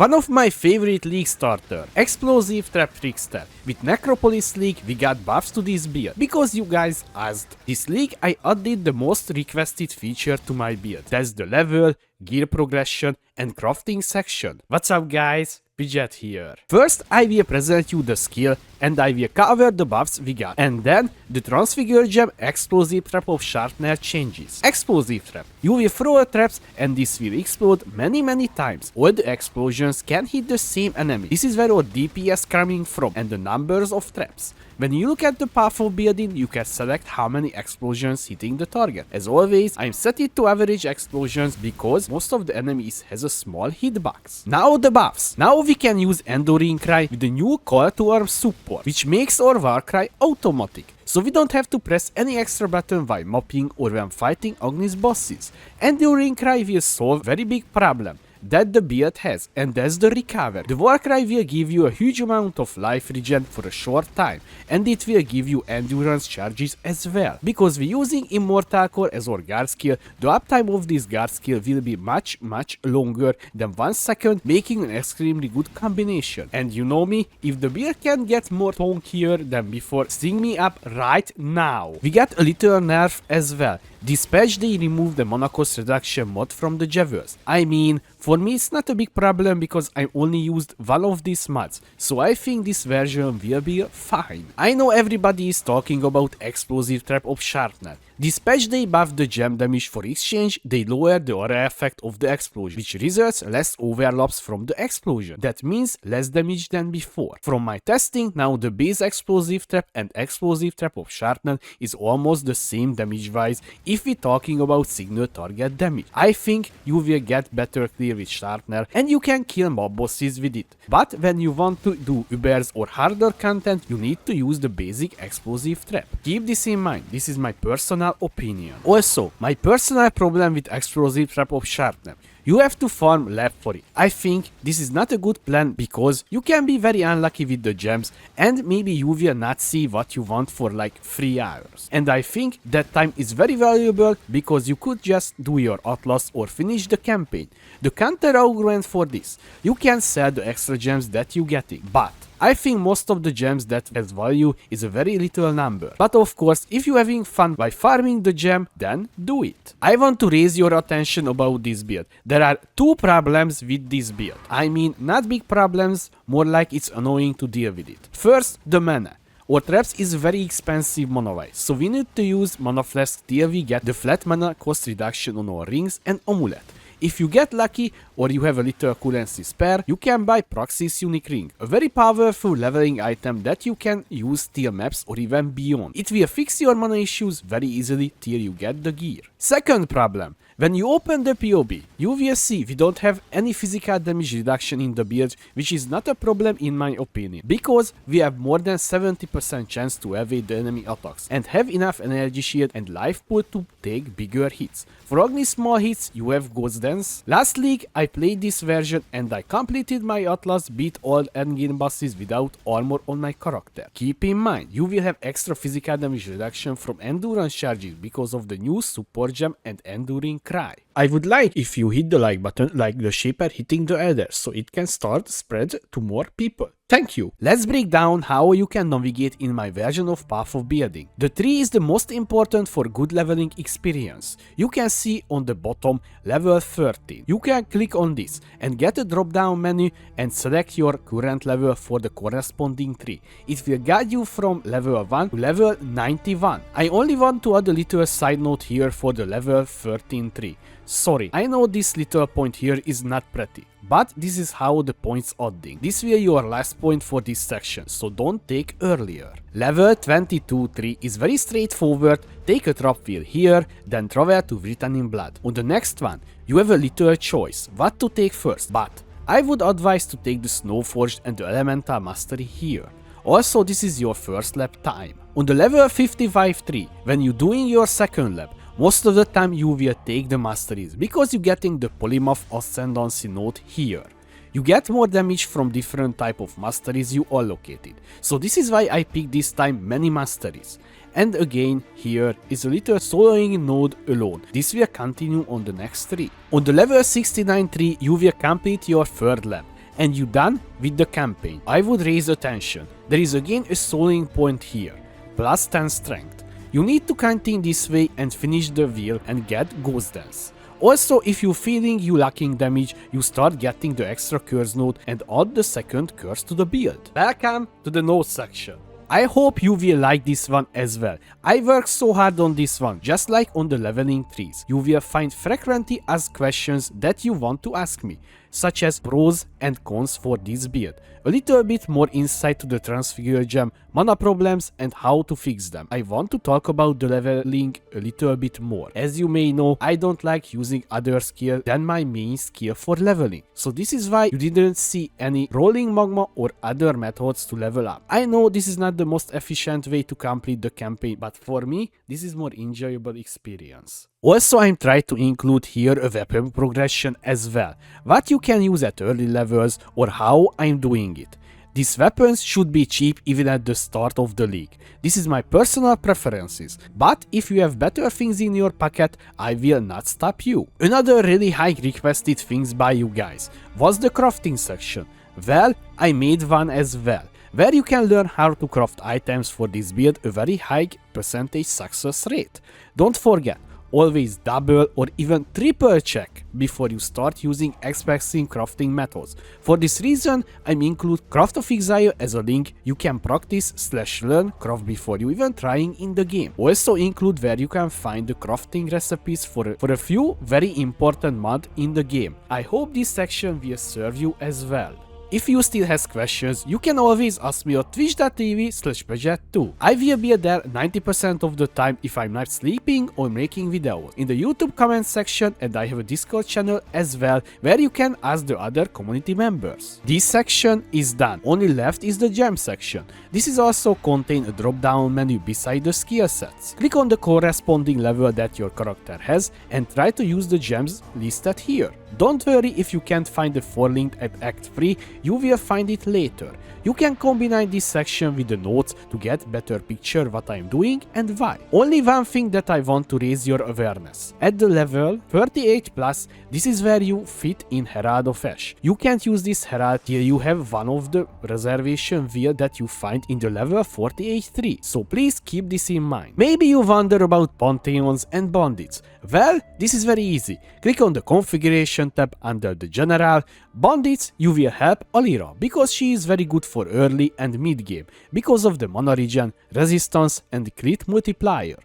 One of my favorite league starter, Explosive Trap Trickster. With Necropolis League we got buffs to this build, because you guys asked. This league I added the most requested feature to my build. That's the level, gear progression and crafting section. What's up guys? Pidget here. First I will present you the skill and I will cover the buffs we got, and then the transfigure gem Explosive Trap of Shrapnel changes. Explosive Trap. You will throw traps and this will explode many times. All the explosions can hit the same enemy. This is where our DPS coming from and the numbers of traps. When you look at the path of building, you can select how many explosions hitting the target. As always, I'm set it to average explosions because most of the enemies has a small hitbox. Now the buffs. Now we can use Enduring Cry with the new Call to Arms support, which makes our Warcry automatic. So we don't have to press any extra button while mopping or when fighting Agnes bosses. Enduring Cry will solve very big problem that the build has, and that's the recover. The Warcry will give you a huge amount of life regen for a short time, and it will give you endurance charges as well. Because we're using Immortal Core as our guard skill, the uptime of this guard skill will be much longer than 1 second, making an extremely good combination. And you know me, if the build can get more tonkier than before, sing me up right now. We got a little nerf as well. This patch they removed the mana cost reduction mod from the Jewels. I mean, for me it's not a big problem because I only used one of these mods, so I think this version will be fine. I know everybody is talking about Explosive Trap of Shrapnel. This patch they buffed the gem damage for exchange, they lowered the aura effect of the explosion, which results less overlaps from the explosion. That means less damage than before. From my testing, now the base Explosive Trap and Explosive Trap of Shrapnel is almost the same damage wise if we're talking about single target damage. I think you will get better clear with Shrapnel and you can kill mob bosses with it. But when you want to do Ubers or harder content, you need to use the basic Explosive Trap. Keep this in mind, this is my personal opinion. Also, my personal problem with Explosive Trap of Shrapnel. You have to farm lab for it. I think this is not a good plan because you can be very unlucky with the gems and maybe you will not see what you want for like 3 hours. And I think that time is very valuable because you could just do your Atlas or finish the campaign. The counter argument for this, you can sell the extra gems that you getting, but I think most of the gems that has value is a very little number. But of course, if you're having fun by farming the gem, then do it. I want to raise your attention about this build. There are 2 problems with this build. I mean, not big problems, more like it's annoying to deal with it. First, the mana. Our traps is very expensive mana wise, so we need to use mana flask till we get the flat mana cost reduction on our rings and amulet. If you get lucky or you have a little currency spare, you can buy Praxis Unique Ring, a very powerful leveling item that you can use till maps or even beyond. It will fix your mana issues very easily till you get the gear. Second problem. When you open the POB, you will see we don't have any physical damage reduction in the build, which is not a problem in my opinion, because we have more than 70% chance to evade the enemy attacks and have enough energy shield and life pool to take bigger hits. For only small hits, you have Ghost Dance. Last league, I played this version and I completed my Atlas, beat all endgame bosses without armor on my character. Keep in mind, you will have extra physical damage reduction from endurance charges because of the new support gem and Enduring Cry. I would like if you hit the like button like the Shaper hitting the Elder so it can start spread to more people. Thank you. Let's break down how you can navigate in my version of Path of Building. The tree is the most important for good leveling experience. You can see on the bottom level 13. You can click on this and get a drop down menu and select your current level for the corresponding tree. It will guide you from level 1 to level 91. I only want to add a little side note here for the level 13 tree. Sorry, I know this little point here is not pretty, but this is how the points adding. This will be your last point for this section, so don't take earlier. Level 22 tree is very straightforward. Take a trap wheel here, then travel to Written in Blood. On the next one, you have a little choice what to take first, but I would advise to take the Snowforged and the Elemental Mastery here. Also, this is your first lap time. On the level 55 tree, when you're doing your second lap, most of the time you will take the masteries because you're getting the Polymath Ascendancy node here. You get more damage from different type of masteries you allocated. So this is why I picked this time many masteries. And again, here is a little soloing node alone. This will continue on the next tree. On the level 69 tree, you will complete your third lap. and you done with the campaign, I would raise attention. There is again a soloing point here, plus 10 strength. You need to continue this way and finish the wheel and get Ghost Dance. Also, if you're feeling you lacking damage, you start getting the extra curse node and add the second curse to the build. Welcome to the notes section. I hope you will like this one as well. I worked so hard on this one, just like on the leveling trees. You will find frequently asked questions that you want to ask me, such as pros and cons for this build, a little bit more insight to the transfigure gem, mana problems and how to fix them. I want to talk about the leveling a little bit more. As you may know, I don't like using other skill than my main skill for leveling. So this is why you didn't see any rolling magma or other methods to level up. I know this is not the most efficient way to complete the campaign, but for me, this is more enjoyable experience. Also, I'm trying to include here a weapon progression as well, what you can use at early levels or how I'm doing it. These weapons should be cheap even at the start of the league. This is my personal preferences, but if you have better things in your pocket, I will not stop you. Another really high requested things by you guys was the crafting section. Well, I made one as well, where you can learn how to craft items for this build a very high percentage success rate. Don't forget, always double or even triple check before you start using expensive crafting methods. For this reason, I include Craft of Exile as a link you can practice/learn craft before you even trying in the game. Also include where you can find the crafting recipes for a few very important mods in the game. I hope this section will serve you as well. If you still have questions, you can always ask me on twitch.tv/Pajet2. I will be there 90% of the time if I'm not sleeping or making videos. In the YouTube comment section, and I have a Discord channel as well, where you can ask the other community members. This section is done. Only left is the gem section. This is also contain a drop down menu beside the skill sets. Click on the corresponding level that your character has and try to use the gems listed here. Don't worry if you can't find the 4 link at Act 3, you will find it later. You can combine this section with the notes to get better picture what I'm doing and why. Only one thing that I want to raise your awareness. At the level 38+, this is where you fit in Herald of Ash. You can't use this Herald till you have one of the reservation wheel that you find in the level 48-3, so please keep this in mind. Maybe you wonder about Pantheons and Bandits. Well, this is very easy. Click on the configuration tab under the general. Bandits, you will help Alira because she is very good for early and mid game because of the mana regen, resistance and crit multiplier.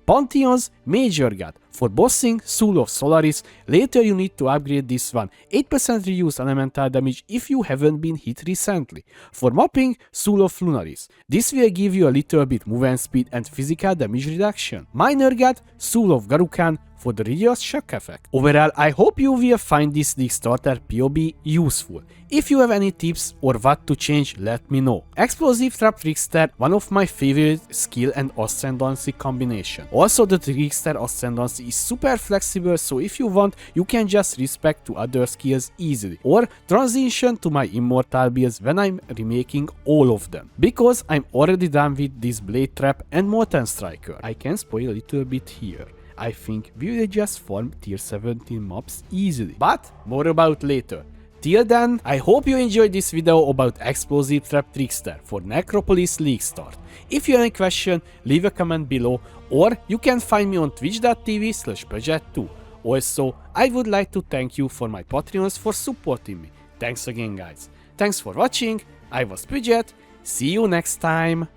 Pantheons, Major God, for bossing Soul of Solaris, later you need to upgrade this one, 8% reduced elemental damage if you haven't been hit recently. For mopping, Soul of Lunaris, this will give you a little bit movement speed and physical damage reduction. Minor God, Soul of Garukan, for the reduced shock effect. Overall, I hope you will find this League Starter PoE useful. If you have any tips or what to change, let me know. Explosive Trap Trickster, one of my favorite skill and ascendancy combination. Also, the Trickster ascendancy is super flexible, so if you want, you can just respec to other skills easily, or transition to my immortal builds when I'm remaking all of them. Because I'm already done with this Blade Trap and Molten Striker. I can spoil a little bit here. I think we will just farm tier 17 mobs easily, but more about later. Till then, I hope you enjoyed this video about Explosive Trap Trickster for Necropolis League Start. If you have any question, leave a comment below, or you can find me on twitch.tv/Pajet2. Also, I would like to thank you for my Patreons for supporting me. Thanks again guys. Thanks for watching, I was Pajet, see you next time.